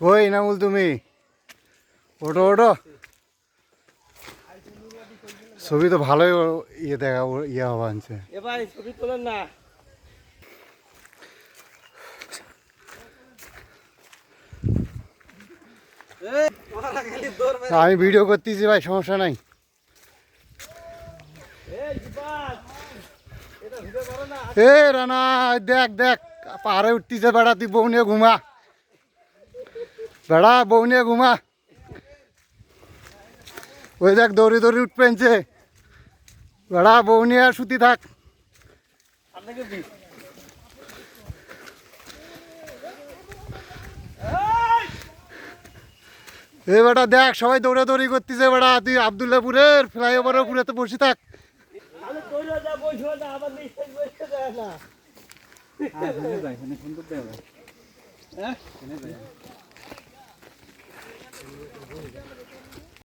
কই নামুল তুমি ওটো ওটো ছবি তো ভালোই ইয়ে দেখা ইয়ে হওয়া আনছে ভাই ছবি তোলেন না আমি ভিডিও করতেছি ভাই সমস্যা নাই এ রানা দেখ দেখ পাহাড়ে উঠতেছে বেড়া তুই বউ নিয়ে ঘুমা বেড়া বউ নিয়ে ঘুমা ওই দেখ দৌড়ি দৌড়ি উঠ পেনছে বেড়া বউ নিয়ে সুতি থাক এ বেটা দেখ সবাই দৌড়াদৌড়ি করতেছে বেটা তুই আবদুল্লাপুরের ফ্লাইওভারের উপরে তো বসে থাক